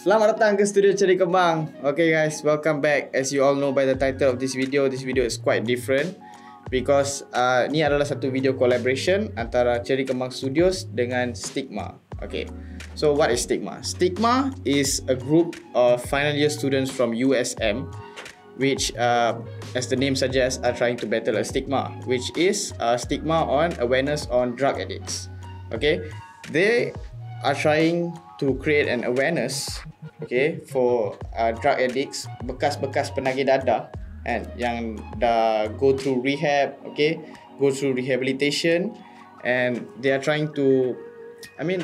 Selamat datang ke studio Ceri Kembang. Okay guys, welcome back. As you all know by the title of this video is quite different because ni adalah satu video collaboration antara Ceri Kembang Studios dengan Stigma. Okay, so what is Stigma? Stigma is a group of final year students from USM which, as the name suggests, are trying to battle a stigma, which is stigma on awareness on drug addicts. Okay, they are trying to create an awareness, okay, for drug addicts, bekas-bekas penagih dadah, and yang dah go through rehab, okay, go through rehabilitation, and they are trying to,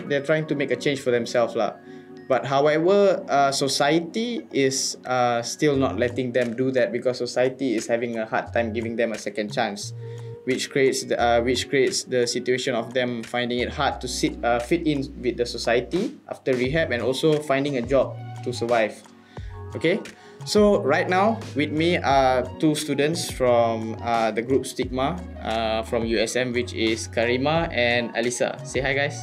they're trying to make a change for themselves lah. But however, society is still not letting them do that because society is having a hard time giving them a second chance, which creates the situation of them finding it hard to fit in with the society after rehab and also finding a job to survive. Okay, so right now with me are two students from the group Stigma from USM, which is Karima and Alisa. Say hi guys.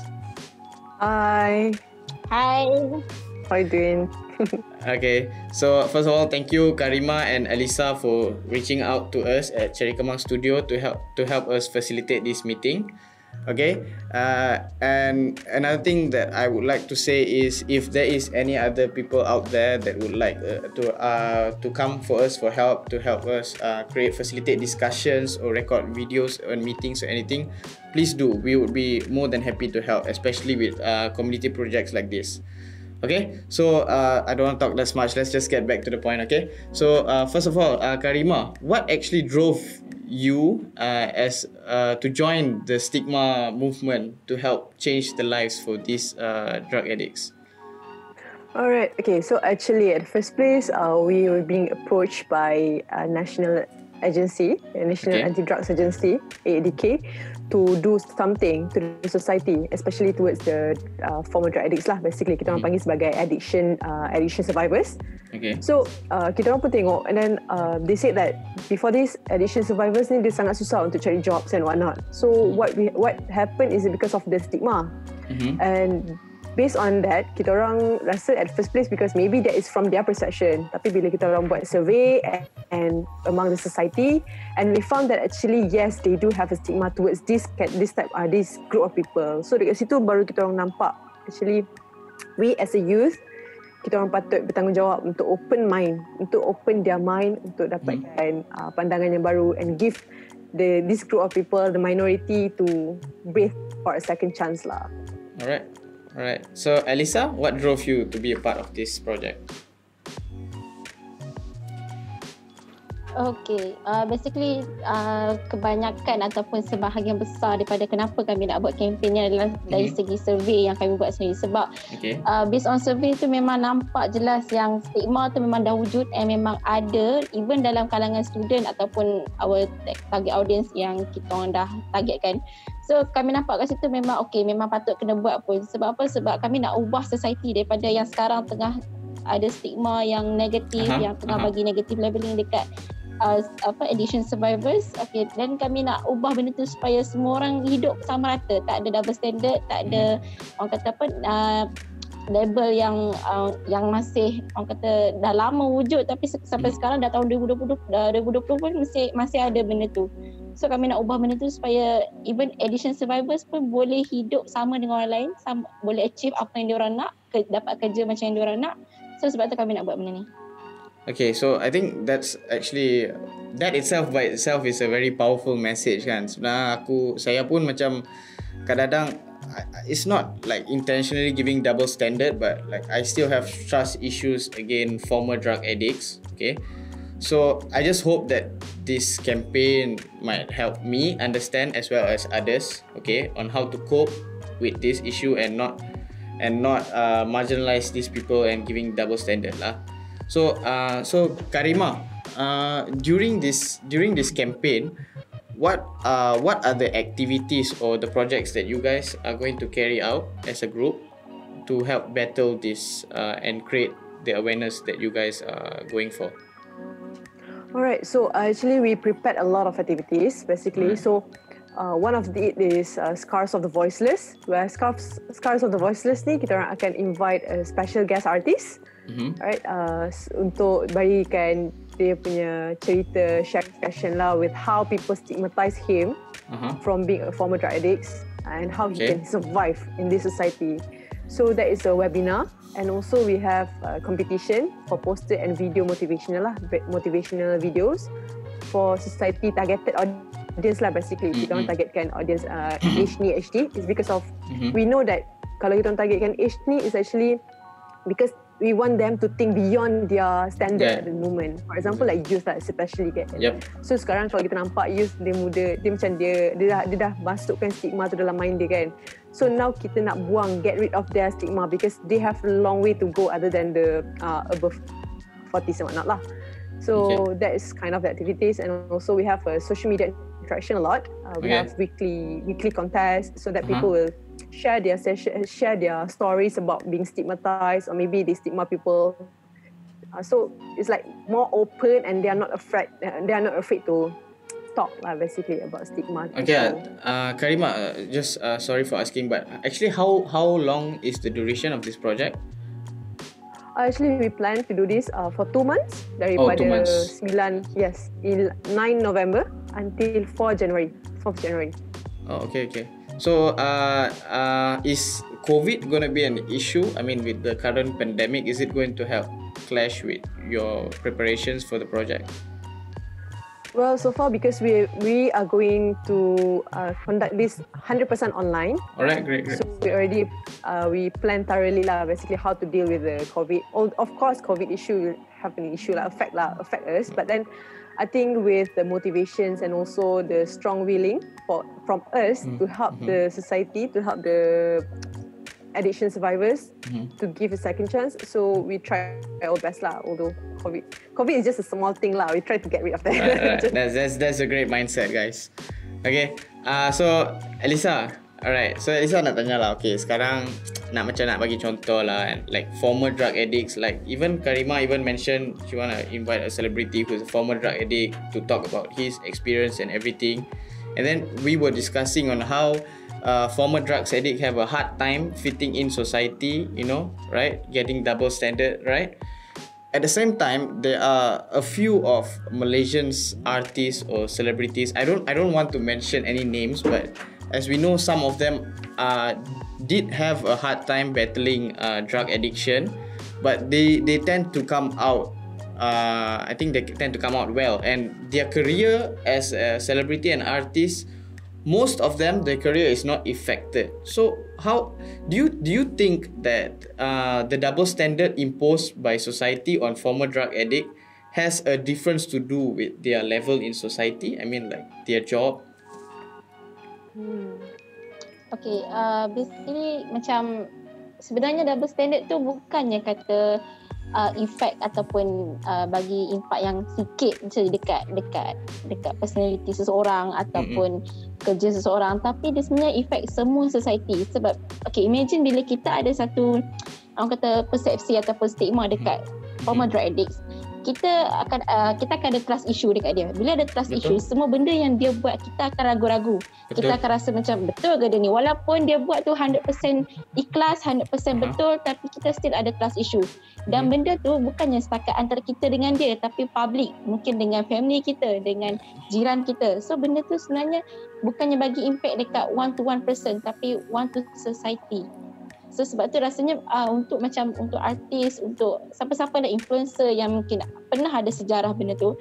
Hi. Hi. How you doing? Okay, so first of all, thank you Karima and Alisa for reaching out to us at Ceri Kembang Studio to help us facilitate this meeting. Okay, and another thing that I would like to say is if there is any other people out there that would like to come for us for help, to help us facilitate discussions or record videos on meetings or anything, please do. We would be more than happy to help, especially with community projects like this. Okay, so I don't want to talk that much. Let's just get back to the point. Okay, so first of all, Karima, what actually drove you to join the Stigma movement to help change the lives for these drug addicts? Alright, okay, so actually at the first place, we were being approached by a national agency, a national anti-drugs agency, AADK, to do something to the society, especially towards the former drug addicts lah. Basically, kita orang panggil sebagai addiction survivors. Okay. So kita orang pun tengok, and then they said that before this, addiction survivors ni dia sangat susah untuk cari jobs and whatnot. So what happened is because of the stigma, and based on that, kita orang rasa at first place because maybe that is from their perception. Tapi bila kita orang buat survey and among the society, and we found that actually yes, they do have a stigma towards this group of people. So dekat situ baru kita orang nampak actually we as a youth, kita orang patut bertanggungjawab untuk open mind, untuk open their mind, untuk dapatkan pandangan yang baru and give this group of people, the minority, to breathe for a second chance lah. Alright. So Alisa, what drove you to be a part of this project? Okay, basically kebanyakan ataupun sebahagian besar daripada kenapa kami nak buat kempen ni adalah dari segi survey yang kami buat sendiri. Sebab based on survey tu memang nampak jelas yang stigma tu memang dah wujud and memang ada even dalam kalangan student ataupun our target audience yang kita orang dah targetkan. So kami nampak kat situ memang memang patut kena buat pun. Sebab apa? Sebab kami nak ubah society daripada yang sekarang tengah ada stigma yang negatif, yang tengah bagi negatif labeling dekat addiction survivors. Dan kami nak ubah benda tu supaya semua orang hidup sama rata, tak ada double standard, tak ada orang kata label yang masih orang kata dah lama wujud tapi sampai sekarang dah tahun 2020 pun masih ada benda tu. So kami nak ubah benda tu supaya even addiction survivors pun boleh hidup sama dengan orang lain, boleh achieve apa yang diorang nak, dapat kerja macam yang diorang nak. So sebab tu kami nak buat benda ni. Okay, so I think that's actually, that itself by itself is a very powerful message kan. Sebenarnya saya pun macam kadang-kadang it's not like intentionally giving double standard, but like I still have trust issues against former drug addicts. Okay, so I just hope that this campaign might help me understand as well as others, okay, on how to cope with this issue and not marginalize these people and giving double standard lah. So Karima, during this campaign, what are the activities or the projects that you guys are going to carry out as a group to help battle this and create the awareness that you guys are going for? Alright, so actually we prepared a lot of activities basically. So One of it is Scars of the Voiceless, where Scars of the Voiceless ni kita orang akan invite a special guest artist, right, untuk berikan dia punya cerita, share passion lah with how people stigmatize him from being a former drug addict and how he can survive in this society. So that is a webinar, and also we have a competition for poster and video motivational videos for society targeted audience lah basically. Kita orang targetkan audience age ni HD is because of we know that kalau kita orang targetkan age ni is actually because we want them to think beyond their standard at the moment. For example like youth lah especially kan. So sekarang kalau kita nampak youth dia muda, dia macam dia dah masukkan stigma tu dalam mind dia kan. So now kita nak get rid of their stigma because they have a long way to go other than the above 40s and whatnot lah. So that is kind of the activities, and also we have a social media interaction a lot. We have weekly contests so that people will share their stories about being stigmatized, or maybe they stigma people. So it's like more open, and they are not afraid. They are not afraid to talk basically about stigma. Okay, Karima, just sorry for asking, but actually, how long is the duration of this project? Actually, we plan to do this for 2 months. Daripada 2 months. 9 November until 4th January. Oh, okay. So, is COVID going to be an issue? I mean, with the current pandemic, is it going to help clash with your preparations for the project? Well, so far because we are going to conduct this 100% online. Alright, great. So we already we plan thoroughly lah, basically how to deal with the COVID. Of course, COVID issue will have an issue affect us. But then, I think with the motivations and also the strong willing from us to help the society, to help the addiction survivors to give a second chance. So we try our best lah. Although COVID is just a small thing lah. We try to get rid of that. Right. That's a great mindset, guys. Okay. So Elisa, alright. So Elisa nak tanya lah. Okay, sekarang nak bagi contoh lah. Like former drug addicts. Like even Karima even mentioned she wanna invite a celebrity who's a former drug addict to talk about his experience and everything. And then we were discussing on how former drugs addict have a hard time fitting in society, right? Getting double standard, right? At the same time, there are a few of Malaysian artists or celebrities. I don't want to mention any names, but as we know, some of them did have a hard time battling drug addiction, but they tend to come out. I think they tend to come out well, and their career as a celebrity and artist, most of them, their career is not affected. So how do you think that the double standard imposed by society on former drug addict has a difference to do with their level in society? I mean, like their job. Okay, basically macam sebenarnya double standard tu bukannya kata effect ataupun bagi impak yang sikit je dekat personality seseorang ataupun kerja seseorang, tapi dia sebenarnya effect semua society. Sebab okay, imagine bila kita ada satu orang kata persepsi ataupun stigma dekat former drug addicts, kita akan ada trust issue dekat dia. Bila ada trust issue, semua benda yang dia buat kita akan ragu-ragu. Kita akan rasa macam betul ke dia ni, walaupun dia buat tu 100% ikhlas, 100% betul, tapi kita still ada trust issue. Dan benda tu bukannya setakat antara kita dengan dia, tapi public, mungkin dengan family kita, dengan jiran kita. So benda tu sebenarnya bukannya bagi impact dekat one to one person, tapi one to society. So sebab tu rasanya untuk artis, untuk siapa-siapa ada influencer yang mungkin pernah ada sejarah benda tu,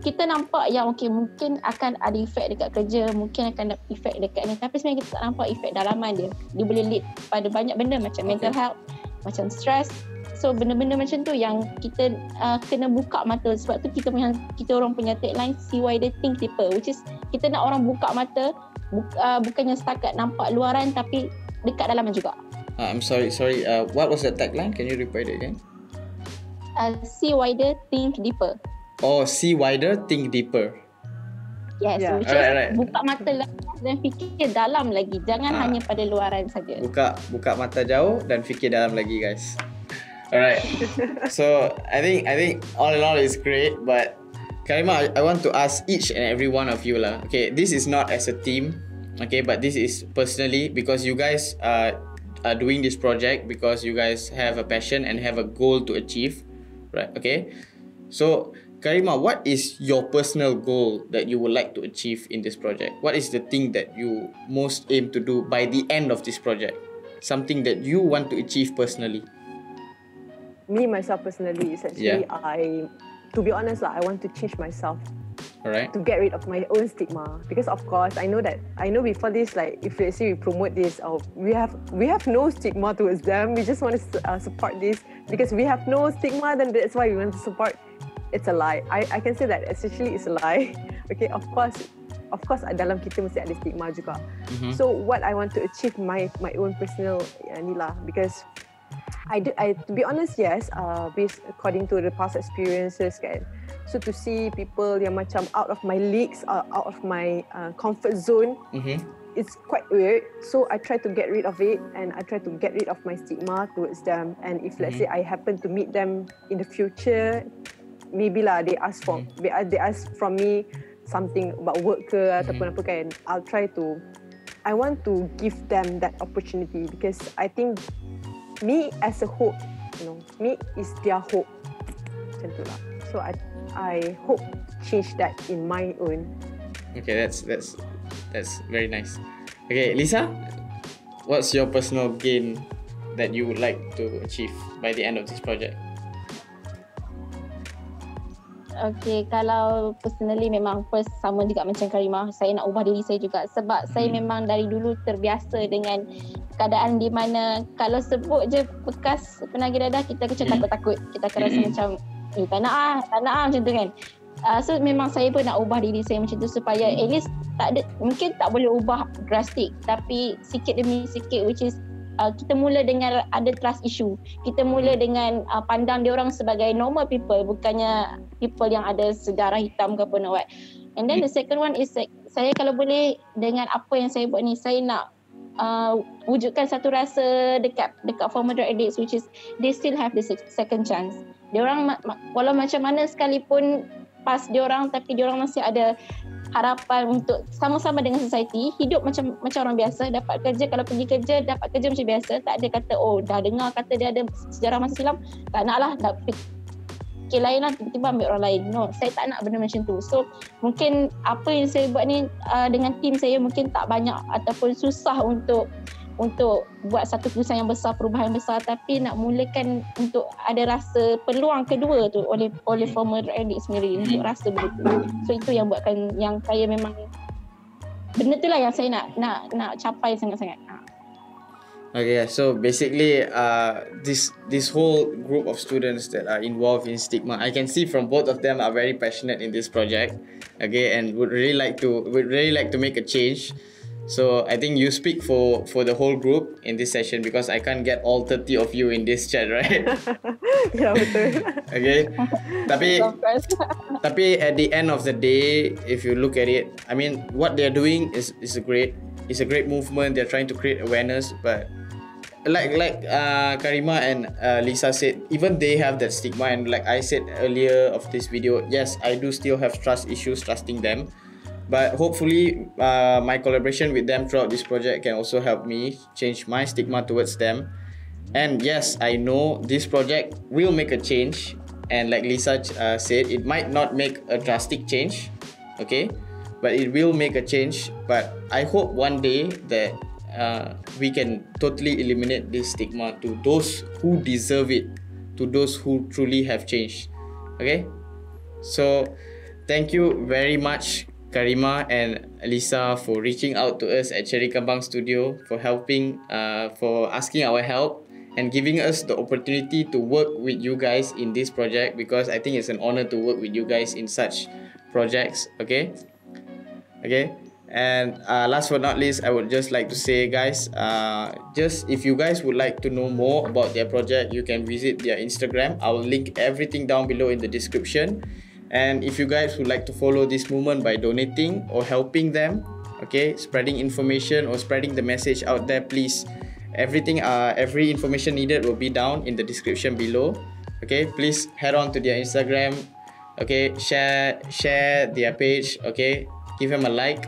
kita nampak yang mungkin akan ada efek dekat kerja, mungkin akan ada efek dekat ni, tapi sebenarnya kita tak nampak efek dalaman dia. Dia boleh lead pada banyak benda macam mental health, macam stress. So benda-benda macam tu yang kita kena buka mata. Sebab tu kita orang punya tagline see why they think deeper, which is kita nak orang buka mata, bukannya setakat nampak luaran tapi dekat dalaman juga. I'm sorry. What was the tagline? Can you repeat it again? See wider, think deeper. Oh, see wider, think deeper. Yes, which is buka mata dan fikir dalam lagi. Jangan hanya pada luaran saja. Buka mata jauh dan fikir dalam lagi, guys. Alright. So I think all in all is great, but Karima, I want to ask each and every one of you lah. Okay, this is not as a team, okay, but this is personally because you guys are doing this project because you guys have a passion and have a goal to achieve, right? Okay, so Karima, what is your personal goal that you would like to achieve in this project? What is the thing that you most aim to do by the end of this project? Something that you want to achieve personally. Me myself personally is actually to be honest lah, I want to change myself. Alright. To get rid of my own stigma, because of course I know before this, like if let's say we promote this, we have no stigma towards them. We just want to support this because we have no stigma. Then that's why we want to support. It's a lie. I can say that essentially it's a lie. Okay, of course dalam kita mesti ada stigma juga. So what I want to achieve my own personal ni lah, because I to be honest, yes, based according to the past experiences kan. So to see people yang macam out of my leagues, out of my comfort zone, it's quite weird. So I try to get rid of it, and I try to get rid of my stigma towards them. And if let's say I happen to meet them in the future, maybe lah they ask from me something about work ke ataupun apa kan, I want to give them that opportunity, because I think me as a hope, me is their hope. Macam tu lah. So I hope to change that in my own. Okay, that's very nice. Okay, Lisa, what's your personal gain that you would like to achieve by the end of this project? Okay, kalau personally memang first sama juga macam Karima, saya nak ubah diri saya juga sebab saya memang dari dulu terbiasa dengan keadaan di mana kalau sebut je bekas penagih dadah, kita macam takut-takut, kita akan rasa macam tak nak macam tu kan. So memang saya pun nak ubah diri saya macam tu supaya at least mungkin tak boleh ubah drastik, tapi sikit demi sikit, which is kita mula dengan ada trust issue. Kita mula dengan pandang dia orang sebagai normal people, bukannya people yang ada sejarah hitam ke apa nak buat. And then the second one is saya kalau boleh dengan apa yang saya buat ni, saya nak wujudkan satu rasa dekat former drug addicts, which is they still have the second chance. Dia orang walau macam mana sekalipun pas dia orang, tapi dia orang masih ada harapan untuk sama-sama dengan society, hidup macam orang biasa, dapat kerja, kalau pergi kerja dapat kerja macam biasa, tak ada kata dah dengar kata dia ada sejarah masa silam, tak nak lah, dah fikir lain lah, tiba-tiba ambil orang lain. No, saya tak nak benda macam tu. So mungkin apa yang saya buat ni dengan tim saya mungkin tak banyak ataupun susah untuk buat satu keputusan yang besar, perubahan yang besar, tapi nak mulakan untuk ada rasa peluang kedua tu oleh former addict sendiri untuk rasa begitu. So itu yang buatkan yang saya memang benda tu lah yang saya nak capai sangat-sangat. Okay, so basically this whole group of students that are involved in Stigma, I can see from both of them are very passionate in this project, okay, and would really like to make a change. So I think you speak for the whole group in this session, because I can't get all 30 of you in this chat, right? Ya, betul. Okay. Tapi at the end of the day, if you look at it, I mean, what they're doing is a great movement. They're trying to create awareness, but like Karima and Lisa said, even they have that stigma, and like I said earlier of this video, yes, I do still have trust issues trusting them. But hopefully, my collaboration with them throughout this project can also help me change my stigma towards them. And yes, I know this project will make a change. And like Lisa said, it might not make a drastic change, okay? But it will make a change. But I hope one day that we can totally eliminate this stigma to those who deserve it, to those who truly have changed, okay? So, thank you very much, Karima and Lisa, for reaching out to us at Ceri Kembang Studio, for helping, for asking our help and giving us the opportunity to work with you guys in this project, because I think it's an honor to work with you guys in such projects, okay? And last but not least, I would just like to say, guys, just if you guys would like to know more about their project, you can visit their Instagram. I will link everything down below in the description. And if you guys would like to follow this movement by donating or helping them, okay, spreading information or spreading the message out there, please, every information needed will be down in the description below. Okay, please head on to their Instagram, Okay, share their page. Okay, give them a like,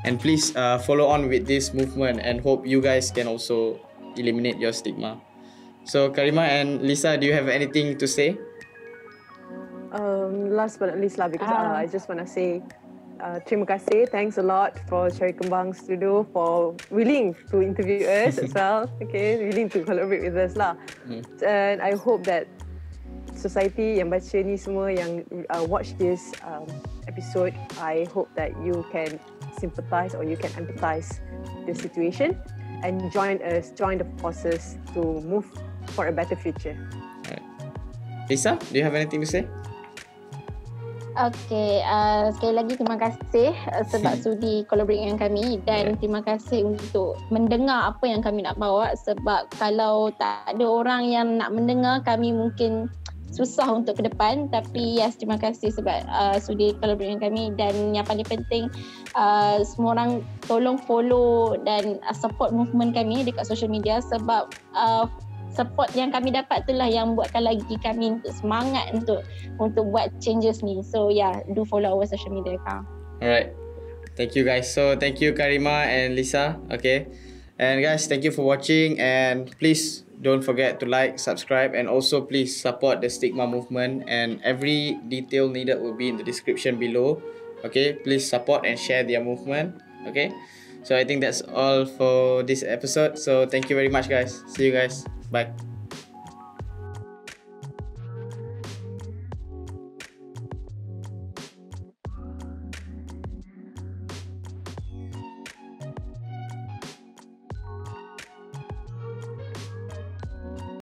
and please follow on with this movement, and hope you guys can also eliminate your stigma. So Karima and Lisa, do you have anything to say? Last but not least lah, because I just want to say terima kasih. Thanks a lot for Ceri Kembang Studio for willing to interview us as well. Okay, willing to collaborate with us lah. And I hope that society yang baca ni semua, yang watch this episode, I hope that you can sympathize or you can empathize the situation and join the forces to move for a better future. Alright. Lisa, do you have anything to say? Okay, sekali lagi terima kasih sebab sudi collaborate dengan kami, dan terima kasih untuk mendengar apa yang kami nak bawa, sebab kalau tak ada orang yang nak mendengar, kami mungkin susah untuk ke depan. Tapi yes, terima kasih sebab sudi collaborate dengan kami, dan yang paling penting semua orang tolong follow dan support movement kami dekat social media, sebab support yang kami dapat itulah yang buatkan lagi kami untuk semangat untuk buat changes ni. So yeah, do follow our social media account. Alright, thank you guys. So thank you Karima and Lisa. Okay, and guys, thank you for watching, and please don't forget to like, subscribe, and also please support the Stigma movement, and every detail needed will be in the description below. Okay, please support and share their movement. Okay, so I think that's all for this episode. So thank you very much guys. See you guys. Bye.